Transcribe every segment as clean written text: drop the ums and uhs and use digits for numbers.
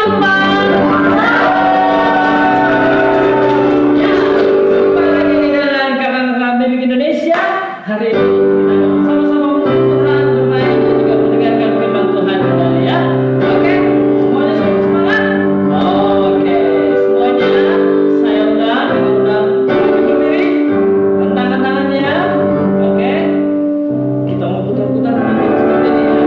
jumpa. Ya, jumpa lagi dengan kakak kami Indonesia. Hari ini kita sama-sama Tuhan bermain dan juga mendengarkan firman Tuhan ya. Oke, semuanya semangat. Oke, semuanya saya undang berdiri, tentangkan tangannya. Oke, kita mau putar-putar seperti ini ya.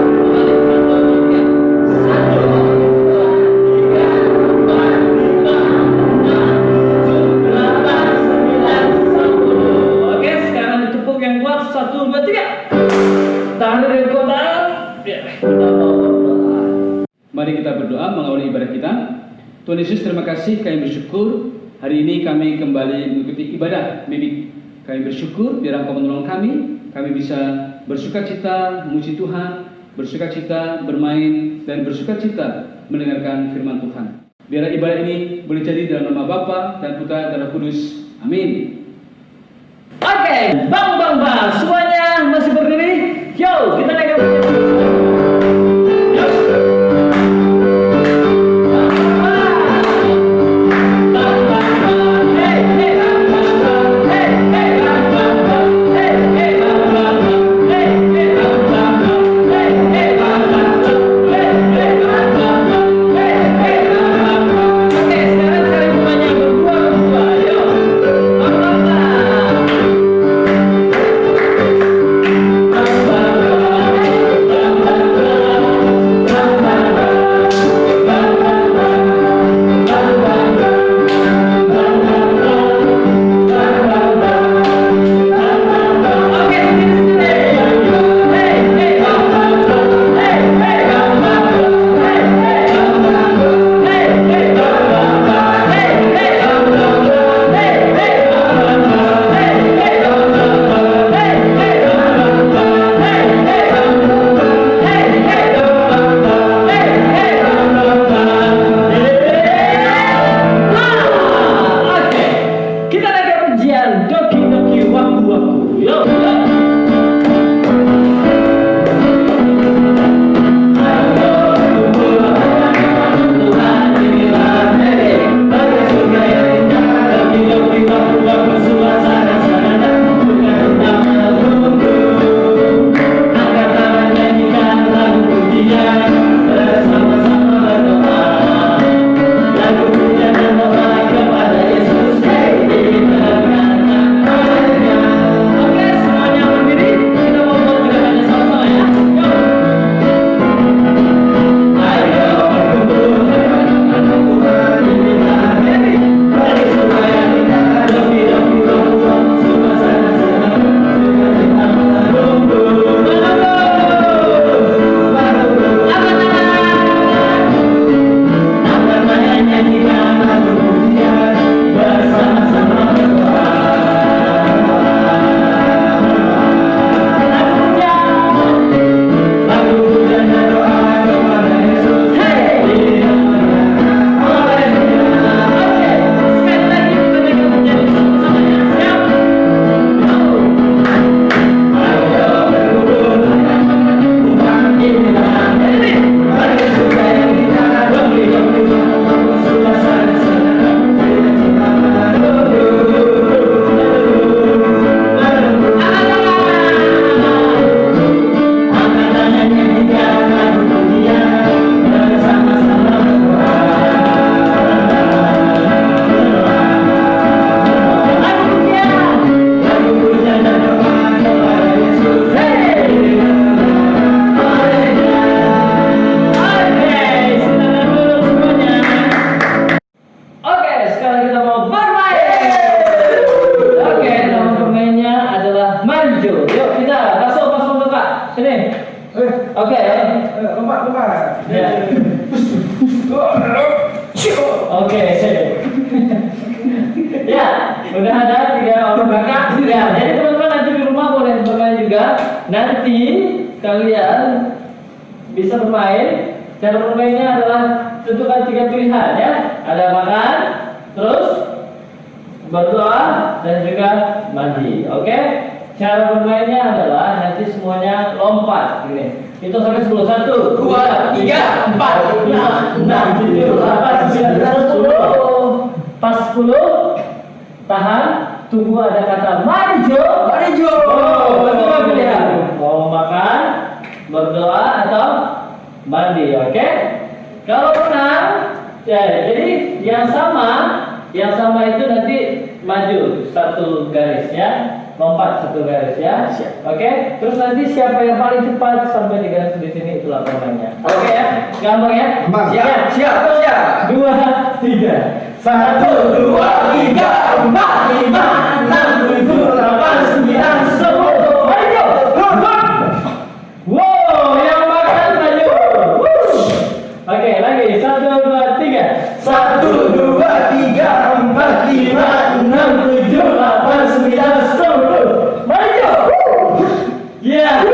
Mari kita berdoa mengawali ibadah kita. Tuhan Yesus, terima kasih, kami bersyukur hari ini kami kembali mengikuti ibadah mimik. Kami bersyukur biar Engkau menolong kami bisa bersukacita memuji Tuhan, bersukacita bermain, dan bersukacita mendengarkan firman Tuhan. Biar ibadah ini boleh jadi dalam nama Bapa dan Putra dan Roh Kudus. Amin. Oke, bang, semuanya masih berdiri. Yo, kita naik ke Oke. Ya, udah ada 3 orang kakak. Ya, jadi teman-teman nanti di rumah boleh bermain juga. Nanti kalian bisa bermain. Cara bermainnya adalah tentukan 3 pilihan ya. Ada makan, terus berdoa dan juga mandi. Oke? Cara bermainnya adalah nanti semuanya lompat gini. Itu sampai 10. 1, 2, 3, 4, 5, 6, 7, 8, 9, 10. Pas 10, tahan, tunggu ada kata maju. Maju. Coba pilihan. Mau makan, berdoa atau mandi, oke? Kalau menang, ya, jadi yang sama itu nanti maju satu garis ya. Lompat satu garis ya. Oke. Terus nanti siapa yang paling cepat sampai di garis di sini itulah permainnya. Oke ya. Gampang ya? Gampang. Siap. 2, 3. 1, 2, 3, 4, 5, 6, 7, 8, 9, 10. Maju. Wow, yang makan maju. Oke, lagi. 1, 2, 3. 1, 2, 3, 4, 5, 6, 7, 8, 9, 10. Maju. Ya,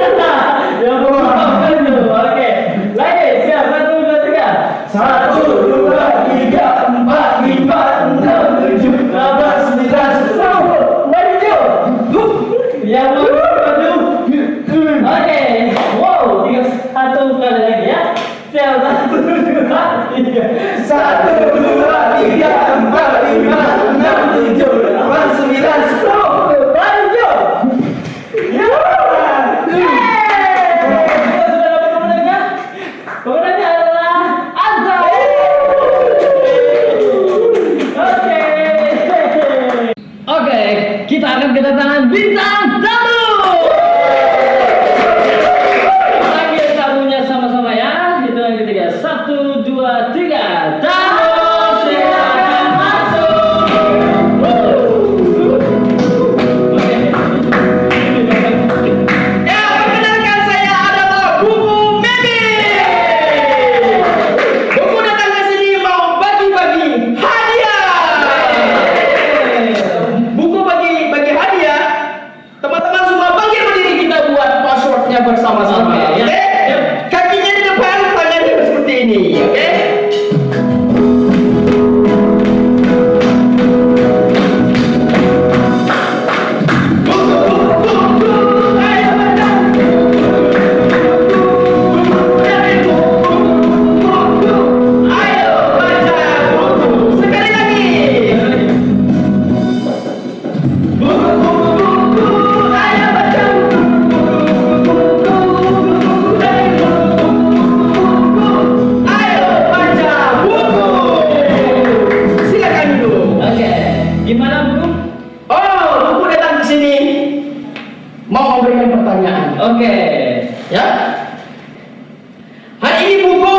yang pertama maju. Oke, lagi. Siap. 1, 2, 3. 1, 2, 3, 4, 5, 6, 7, 8, 9, 10. Maju. Yang maju. Oke. Wow, 1 kali lagi ya. Siap. 1, 2, 3. 1, 2, 3, 4, 5, 6, 7, 8, 9, 10. Maju. Ya. Kita sudah dapat pemenangnya. Pemenangnya adalah Anta. Oke, kita akan kedatangan bintang tamu. Panggil tamunya sama-sama ya. Hitungan ketiga. 1, 2, 3. Tamu silakan masuk. Oke. Ya, perkenalkan saya adalah Buku Memi. Buku datang ke sini mau bagi-bagi hadiah. Buku bagi hadiah. Teman-teman semua bangkit berdiri, kita buat passwordnya bersama-sama. Oke, ya. Oke? Kakinya di depan, tangannya seperti ini. Oke? Ayo baca buku. Sekali lagi. Buku, ayo baca ayo baca buku. Silakan dulu. Oke. Gimana, Bu? Oh, buku datang ke sini mau memberikan pertanyaan. Oke. Ya. Hari ini buku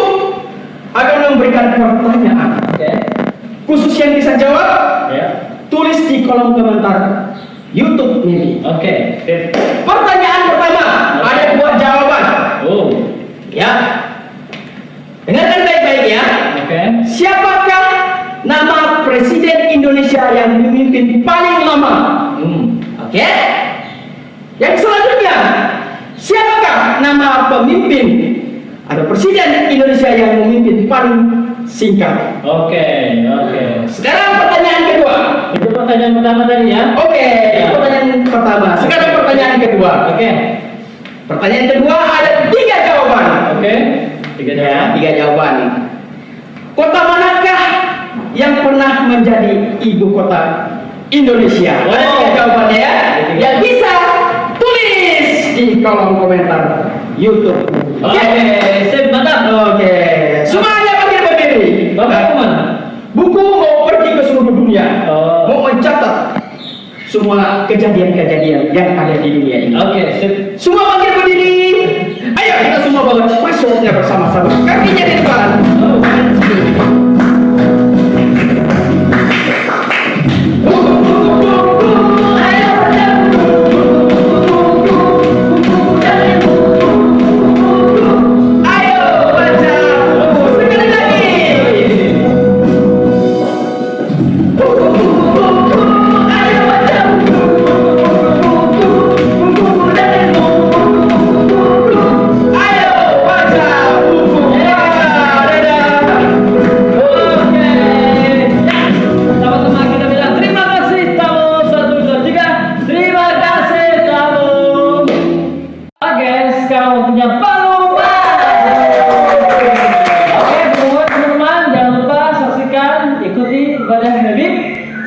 akan memberikan pertanyaan. Oke. Khusus yang bisa jawab, Ya. tulis di kolom komentar YouTube ini. Oke. Pertanyaan pertama, ada 2 jawaban. Oh. Ya. Dengarkan baik-baik ya. Oke. Siapakah nama Presiden Indonesia yang memimpin paling lama? Oke. Yang selanjutnya, siapakah nama pemimpin atau Presiden Indonesia yang memimpin paling singkat? Oke. Sekarang pertanyaan kedua. Itu pertanyaan pertama tadi ya. Oke, itu pertanyaan pertama. Sekarang pertanyaan kedua. Oke. Pertanyaan kedua ada 3 jawaban. Oke. 3 Ya, jawaban. 3 jawaban. Kota manakah yang pernah menjadi ibu kota Indonesia? Ada 3 jawabannya ya. Yang bisa tulis di kolom komentar YouTube. Oke. Sip, mantap. Oke. Semuanya berdiri. Bapak kemana? Buku mau pergi ke seluruh dunia. Oh. Mau mencatat semua kejadian-kejadian yang ada di dunia ini. Oke, sip. Semua bangkit berdiri. Ayo kita semua bawa passwordnya bersama-sama. Kakinya di depan. Oh. Ayo baca. Ayo baca. Sekali lagi. Ayo baca. Ayo baca buku. Dadah. lupa. Oke, teman-teman, jangan lupa saksikan, ikuti ibadah Habib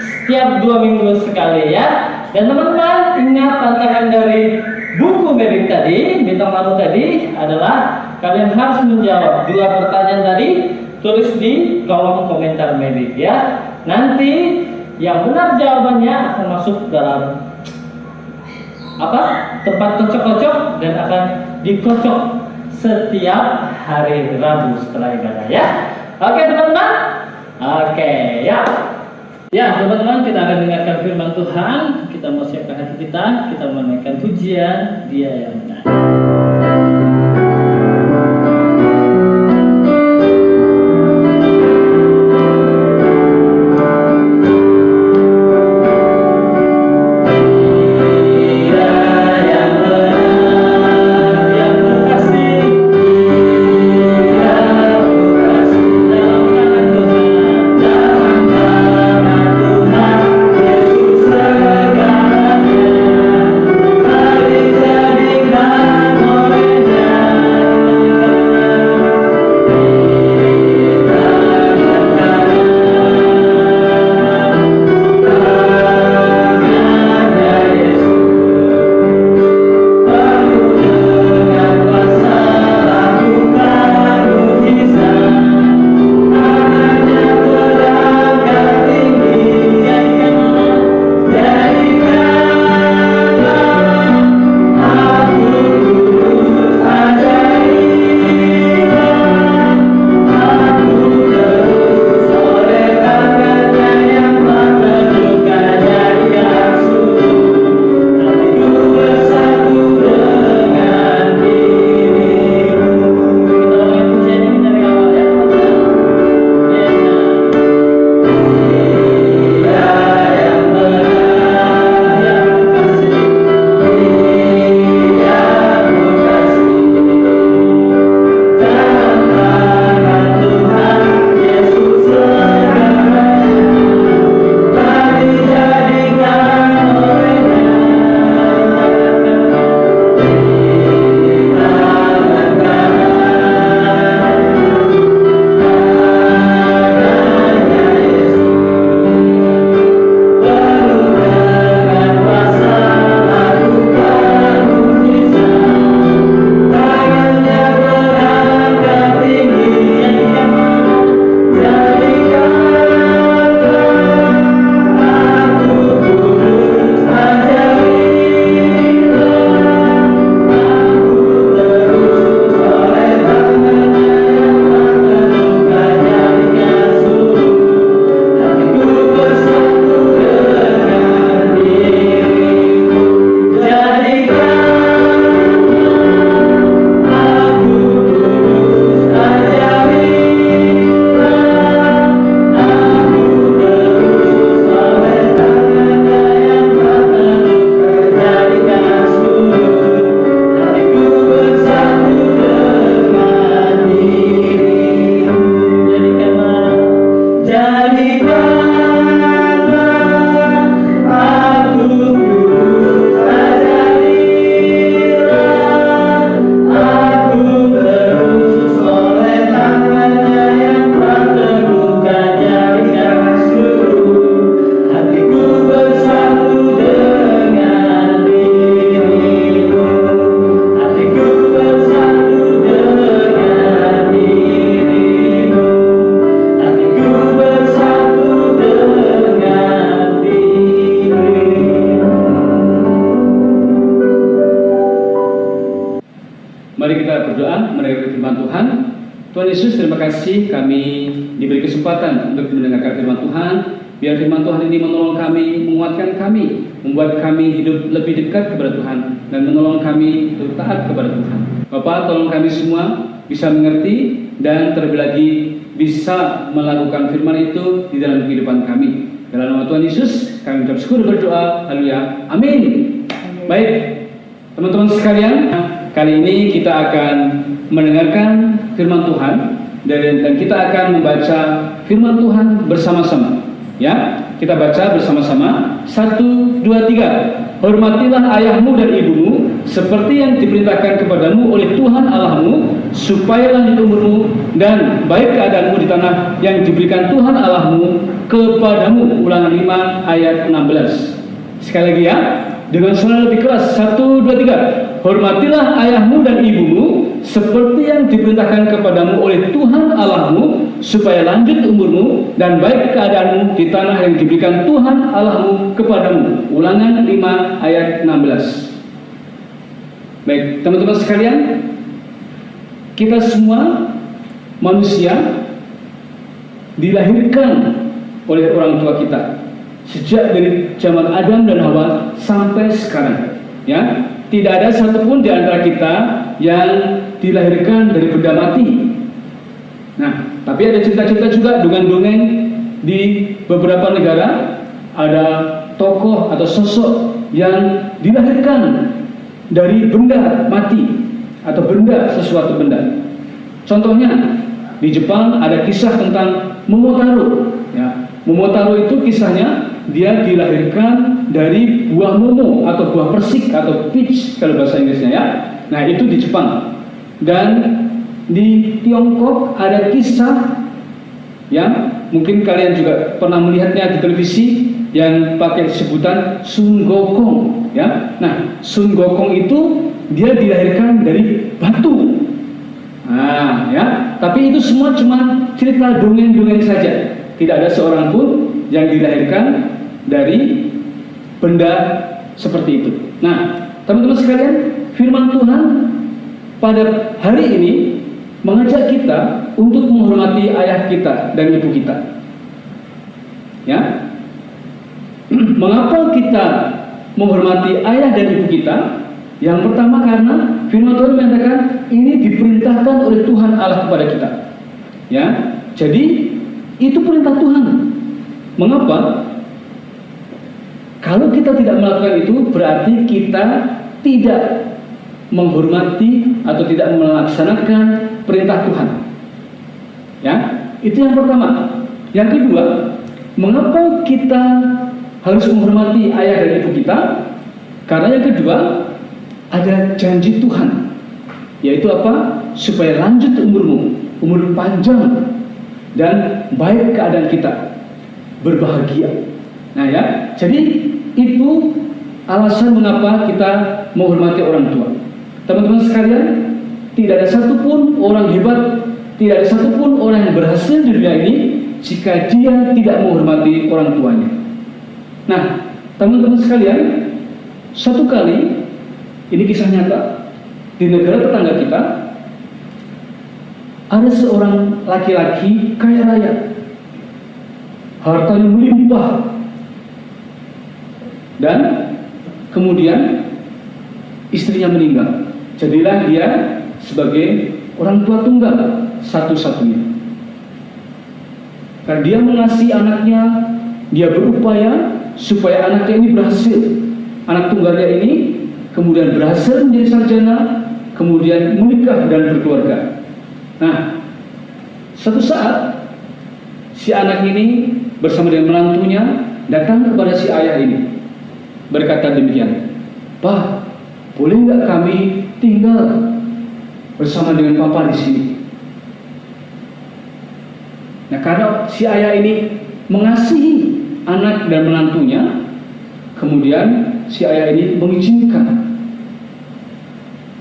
setiap 2 minggu sekali ya. Dan teman-teman, ingat tantangan dari buku Habib tadi, bintang tamu tadi adalah kalian harus menjawab 2 pertanyaan tadi, tulis di kolom komentar Habib ya. Nanti yang benar jawabannya akan masuk dalam tempat kocok-kocok dan akan dikocok setiap hari Rabu setelah ibadah ya. Oke teman-teman. Oke ya. Ya teman-teman, kita akan dengarkan firman Tuhan. Kita mau siapkan hati kita mau menaikkan pujian Dia yang benar. Mari kita berdoa mendengar firman Tuhan. Tuhan Yesus, terima kasih kami diberi kesempatan untuk mendengarkan firman Tuhan. Biar firman Tuhan ini menolong kami, menguatkan kami, membuat kami hidup lebih dekat kepada Tuhan, dan menolong kami untuk taat kepada Tuhan. Bapak, tolong kami semua bisa mengerti dan terlebih lagi bisa melakukan firman itu di dalam kehidupan kami. Dalam nama Tuhan Yesus, kami ucap syukur berdoa. Haleluya. Amin. Baik, teman-teman sekalian, kali ini kita akan mendengarkan firman Tuhan dan kita akan membaca firman Tuhan bersama-sama. Ya, kita baca bersama-sama. 1, 2, 3. hormatilah ayahmu dan ibumu seperti yang diperintahkan kepadamu oleh Tuhan Allahmu, supaya lanjut umurmu dan baik keadaanmu di tanah yang diberikan Tuhan Allahmu kepadamu. Ulangan 5 ayat 16. Sekali lagi ya, dengan suara lebih keras. 1, 2, 3. Hormatilah ayahmu dan ibumu seperti yang diperintahkan kepadamu oleh Tuhan Allahmu, supaya lanjut umurmu dan baik keadaanmu di tanah yang diberikan Tuhan Allahmu kepadamu. Ulangan 5 ayat 16. Baik, teman-teman sekalian, kita semua manusia dilahirkan oleh orang tua kita sejak dari zaman Adam dan Hawa sampai sekarang. Ya, tidak ada satupun di antara kita yang dilahirkan dari benda mati. Nah, tapi ada cerita-cerita juga, dongeng-dongeng di beberapa negara, ada tokoh atau sosok yang dilahirkan dari benda mati atau benda, sesuatu benda. Contohnya di Jepang ada kisah tentang Momotaro. Ya, Momotaro itu kisahnya dia dilahirkan dari buah momo atau buah persik atau peach kalau bahasa Inggrisnya ya. Nah, itu di Jepang. Dan di Tiongkok ada kisah yang mungkin kalian juga pernah melihatnya di televisi yang pakai sebutan Sun Gokong ya. Nah, Sun Gokong itu dia dilahirkan dari batu. Nah, ya, tapi itu semua cuma cerita dongeng-dongeng saja. Tidak ada seorang pun yang dilahirkan dari benda seperti itu. Nah, teman-teman sekalian, firman Tuhan pada hari ini mengajak kita untuk menghormati ayah kita dan ibu kita. Ya. Mengapa kita menghormati ayah dan ibu kita? Yang pertama karena firman Tuhan mengatakan ini diperintahkan oleh Tuhan Allah kepada kita. Ya. Jadi itu perintah Tuhan. Mengapa? Kalau kita tidak melakukan itu berarti kita tidak menghormati atau tidak melaksanakan perintah Tuhan. Ya, itu yang pertama. Yang kedua, mengapa kita harus menghormati ayah dan ibu kita? Karena yang kedua, ada janji Tuhan, yaitu apa? Supaya lanjut umurmu, umur panjang dan baik keadaan kita, berbahagia. Nah ya, jadi itu alasan mengapa kita menghormati orang tua. Teman-teman sekalian, tidak ada satupun orang hebat, tidak ada satupun orang yang berhasil di dunia ini jika dia tidak menghormati orang tuanya. Nah, teman-teman sekalian, satu kali, ini kisah nyata, di negara tetangga kita, ada seorang laki-laki kaya raya, hartanya melimpah, dan kemudian istrinya meninggal. Jadilah dia sebagai orang tua tunggal satu-satunya. Karena dia mengasihi anaknya, dia berupaya supaya anaknya ini berhasil. Anak tunggalnya ini kemudian berhasil menjadi sarjana, kemudian menikah dan berkeluarga. Nah, suatu saat si anak ini bersama dengan menantunya datang kepada si ayah ini, berkata demikian, "Pak, boleh nggak kami tinggal bersama dengan papa di sini?" Nah, karena si ayah ini mengasihi anak dan menantunya, kemudian si ayah ini mengizinkan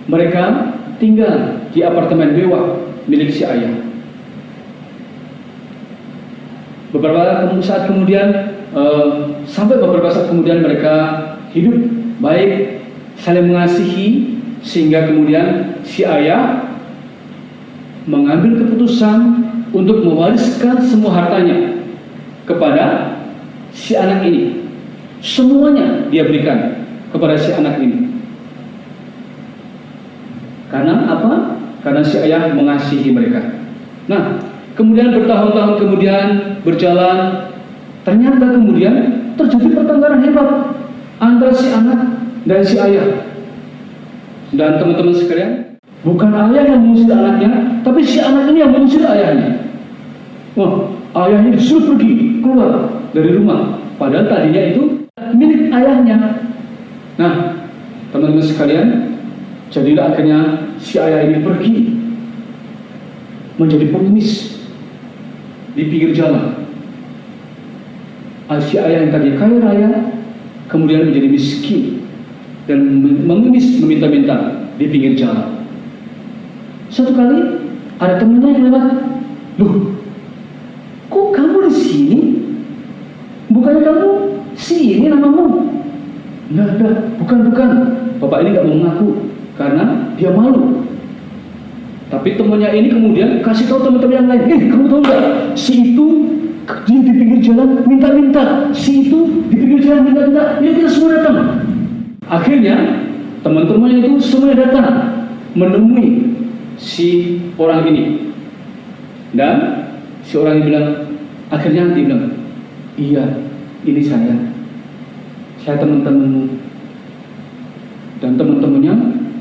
mereka tinggal di apartemen mewah milik si ayah. Beberapa saat kemudian, sampai beberapa saat kemudian mereka hidup baik, saling mengasihi, sehingga kemudian si ayah mengambil keputusan untuk mewariskan semua hartanya kepada si anak ini. Semuanya dia berikan kepada si anak ini. Karena apa? Karena si ayah mengasihi mereka. Nah, kemudian bertahun-tahun kemudian berjalan, ternyata kemudian terjadi pertengkaran hebat antara si anak dan si ayah. Dan teman-teman sekalian, bukan ayah yang mengusir anaknya, tapi si anak ini yang mengusir ayahnya. Wah, ayahnya disuruh pergi keluar dari rumah, padahal tadinya itu milik ayahnya. Nah, teman-teman sekalian, jadilah akhirnya si ayah ini pergi menjadi pengemis di pinggir jalan. Si ayah yang tadi kaya raya kemudian menjadi miskin dan mengemis meminta-minta di pinggir jalan. Suatu kali ada temannya yang lewat, loh, kok kamu di sini? Bukannya kamu sini namamu? Enggak, bukan. Bapak ini nggak mau mengaku karena dia malu. Tapi temannya ini kemudian kasih tahu teman-teman yang lain, kamu tahu nggak? Si itu dia di pinggir jalan minta-minta, si itu di pinggir jalan minta-minta, ya kita semua datang. Akhirnya teman-temannya itu semua datang menemui si orang ini, dan si orang ini bilang, akhirnya dia bilang, iya, ini saya teman-temanmu. Dan teman-temannya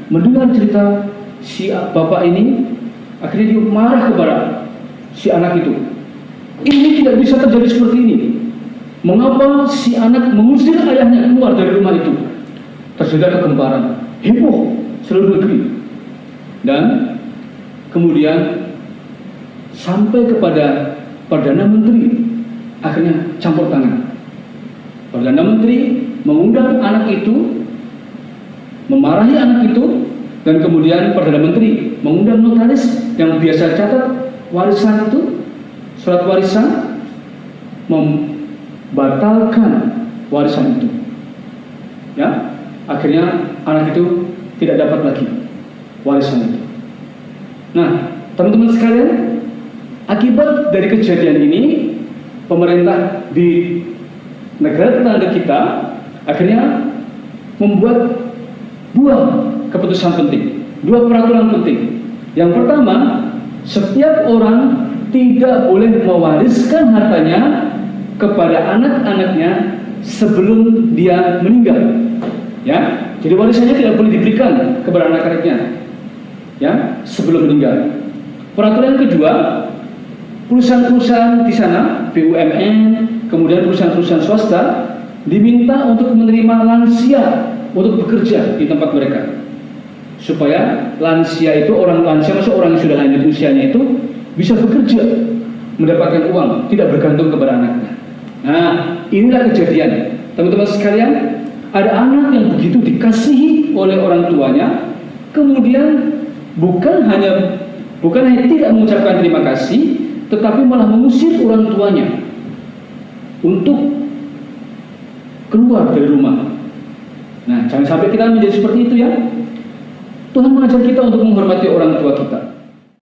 mendengar cerita si bapak ini, akhirnya dia marah kepada si anak itu. Ini tidak bisa terjadi seperti ini. Mengapa si anak mengusir ayahnya keluar dari rumah itu? Terjadi kegemparan, heboh seluruh negeri. Dan kemudian sampai kepada Perdana Menteri, akhirnya campur tangan. Perdana Menteri mengundang anak itu, memarahi anak itu, dan kemudian Perdana Menteri mengundang notaris yang biasa catat warisan itu, surat warisan, membatalkan warisan itu. Ya, akhirnya anak itu tidak dapat lagi warisan itu. Nah, teman-teman sekalian, akibat dari kejadian ini, pemerintah di negara tetangga kita akhirnya membuat dua keputusan penting, dua peraturan penting. Yang pertama, setiap orang tidak boleh mewariskan hartanya kepada anak-anaknya sebelum dia meninggal. Ya, jadi warisannya tidak boleh diberikan kepada anak-anaknya, ya, sebelum meninggal. Peraturan kedua, perusahaan-perusahaan di sana, BUMN, kemudian perusahaan-perusahaan swasta diminta untuk menerima lansia untuk bekerja di tempat mereka, supaya lansia itu, orang lansia maksud orang yang sudah lanjut usianya itu bisa bekerja, mendapatkan uang, tidak bergantung kepada anaknya. Nah, inilah kejadian, teman-teman sekalian. Ada anak yang begitu dikasihi oleh orang tuanya, kemudian bukan hanya tidak mengucapkan terima kasih, tetapi malah mengusir orang tuanya untuk keluar dari rumah. Nah, jangan sampai kita menjadi seperti itu, ya. Tuhan mengajar kita untuk menghormati orang tua kita.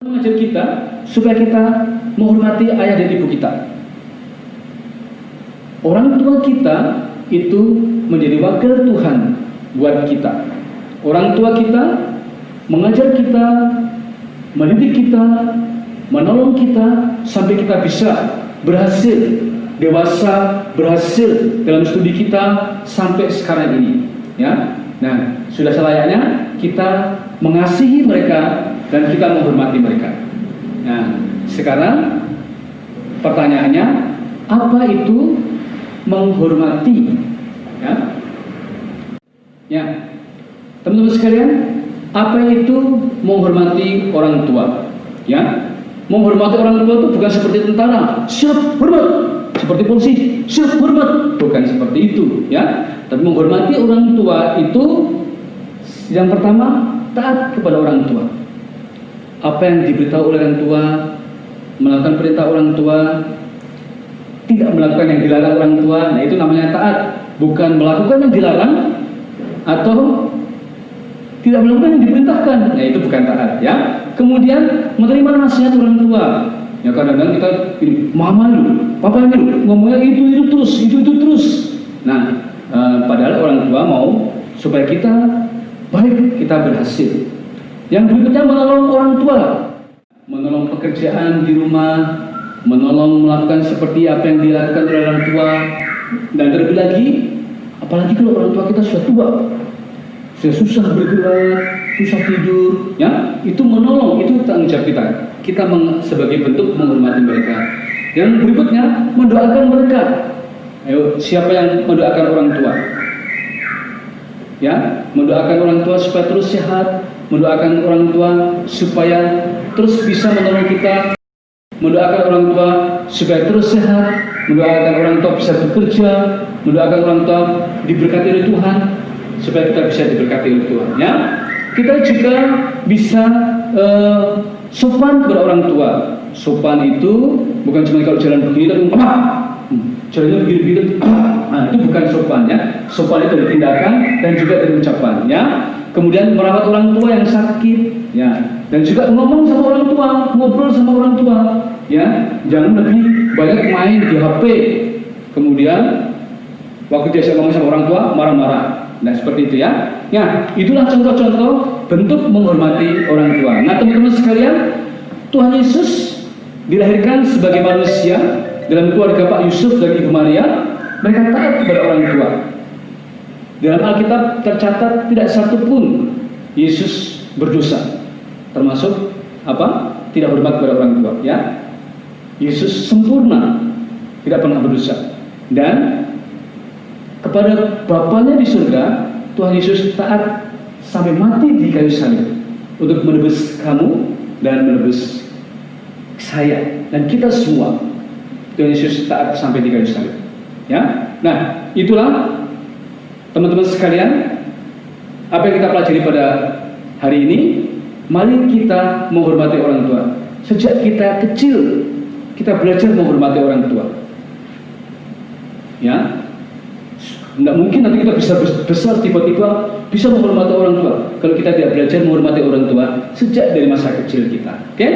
Tuhan mengajar kita supaya kita menghormati ayah dan ibu kita. Orang tua kita itu menjadi wakil Tuhan buat kita. Orang tua kita mengajar kita, mendidik kita, menolong kita sampai kita bisa berhasil dewasa, berhasil dalam studi kita sampai sekarang ini, ya. Nah, sudah selayaknya kita mengasihi mereka dan kita menghormati mereka. Nah, sekarang pertanyaannya, apa itu menghormati? Ya, teman-teman sekalian, apa itu menghormati orang tua? Ya, menghormati orang tua itu bukan seperti tentara, siap hormat, seperti polisi, siap hormat, bukan seperti itu, ya. Tapi menghormati orang tua itu yang pertama, taat kepada orang tua. Apa yang diberitahu oleh orang tua, melakukan perintah orang tua, tidak melakukan yang dilarang orang tua, nah itu namanya taat. Bukan melakukan yang dilarang atau tidak melakukan yang diperintahkan, nah itu bukan taat, ya. Kemudian menerima nasihat orang tua. Ya, kadang-kadang kita ini, mama lu, papa lu, ngomongnya itu terus. Nah, padahal orang tua mau supaya kita baik, kita berhasil. Yang berikutnya menolong orang tua, menolong pekerjaan di rumah, menolong melakukan seperti apa yang dilakukan oleh orang tua. Dan terlebih lagi, apalagi kalau orang tua kita sudah tua, sudah susah bergerak, susah tidur, ya, itu menolong, itu tanggung jawab kita. Kita sebagai bentuk menghormati mereka. Yang berikutnya, mendoakan mereka. Ayo, siapa yang mendoakan orang tua? Ya, mendoakan orang tua supaya terus sehat, mendoakan orang tua supaya terus bisa menolong kita, mendoakan orang tua supaya terus sehat, mendoakan orang tua bisa bekerja, mendoakan orang tua diberkati oleh Tuhan, supaya kita bisa diberkati oleh Tuhan. Ya, kita juga bisa sopan kepada orang tua. Sopan itu bukan cuma kalau jalan begini tapi jalannya begini-begini, nah itu bukan sopan ya. Sopan itu dari tindakan dan juga dari ucapan ya. Kemudian merawat orang tua yang sakit ya, dan juga ngomong sama orang tua, ngobrol sama orang tua ya. Jangan lebih banyak main di HP, kemudian waktu dia ngomong sama orang tua marah-marah. Nah seperti itu ya. Ya, itulah contoh-contoh bentuk menghormati orang tua. Nah teman-teman sekalian, Tuhan Yesus dilahirkan sebagai manusia dalam keluarga Pak Yusuf dan Ibu Maria. Mereka taat kepada orang tua. Dalam Alkitab tercatat tidak satu pun Yesus berdosa, termasuk apa? Tidak hormat kepada orang tua. Ya, Yesus sempurna, tidak pernah berdosa. Dan kepada Bapanya di surga, Tuhan Yesus taat sampai mati di kayu salib untuk menebus kamu dan menebus saya dan kita semua. Tuhan Yesus taat sampai di kayu salib. Ya, nah itulah teman-teman sekalian apa yang kita pelajari pada hari ini. Mari kita menghormati orang tua. Sejak kita kecil kita belajar menghormati orang tua. Ya, tidak mungkin nanti kita bisa besar tiba-tiba bisa menghormati orang tua kalau kita tidak belajar menghormati orang tua sejak dari masa kecil kita. Oke?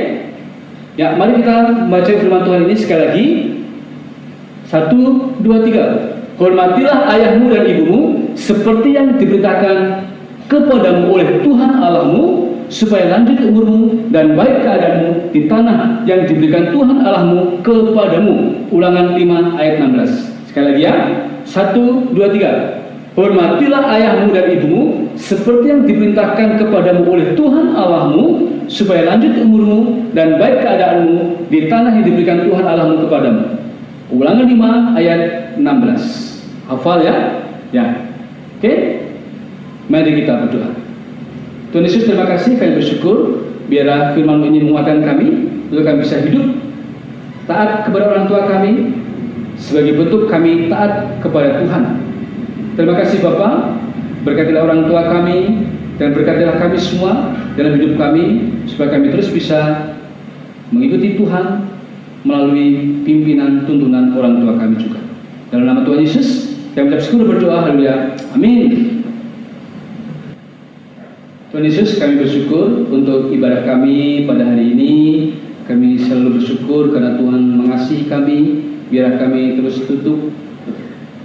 Ya, mari kita membaca firman Tuhan ini sekali lagi. 1, 2, 3. Hormatilah ayahmu dan ibumu seperti yang diberitakan kepadamu oleh Tuhan Allahmu, supaya lanjut umurmu dan baik keadaanmu di tanah yang diberikan Tuhan Allahmu kepadamu. Ulangan 5 ayat 16. Sekali lagi ya. 1, 2, 3. Hormatilah ayahmu dan ibumu seperti yang diperintahkan kepadamu oleh Tuhan Allahmu, supaya lanjut umurmu dan baik keadaanmu di tanah yang diberikan Tuhan Allahmu kepadamu. Ulangan 5 ayat 16. Hafal ya? Ya. Oke? Mari kita berdoa. Tuhan Yesus, terima kasih, kami bersyukur biarlah firman ini menguatkan kami untuk kami bisa hidup taat kepada orang tua kami sebagai bentuk kami taat kepada Tuhan. Terima kasih Bapa, berkatilah orang tua kami dan berkatilah kami semua dalam hidup kami supaya kami terus bisa mengikuti Tuhan melalui pimpinan tuntunan orang tua kami juga. Dalam nama Tuhan Yesus kami mengucap syukur berdoa, haleluya, amin. Tuhan Yesus, kami bersyukur untuk ibadah kami pada hari ini. Kami selalu bersyukur karena Tuhan mengasihi kami. Biar kami terus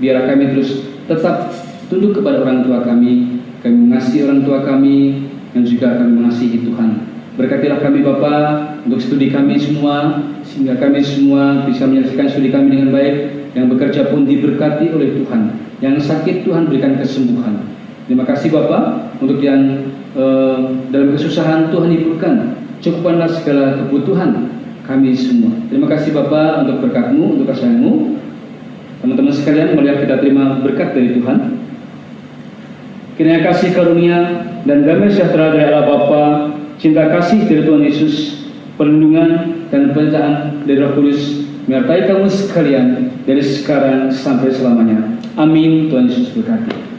biar kami terus tetap tunduk kepada orang tua kami. Kami mengasihi orang tua kami dan juga kami mengasihi Tuhan. Berkatilah kami Bapa untuk studi kami semua, sehingga kami semua bisa menyelesaikan studi kami dengan baik. Yang bekerja pun diberkati oleh Tuhan. Yang sakit Tuhan berikan kesembuhan. Terima kasih Bapa untuk yang dalam kesusahan Tuhan hiburkan. Cukupkanlah segala kebutuhan kami semua. Terima kasih Bapa untuk berkat-Mu, untuk kasih-Mu. Teman-teman sekalian, melihat kita terima berkat dari Tuhan. Kiranya kasih karunia dan damai sejahtera dari Allah Bapa, cinta kasih dari Tuhan Yesus, perlindungan dan penyertaan dari Roh Kudus menyertai kamu sekalian dari sekarang sampai selamanya. Amin. Tuhan Yesus berkati.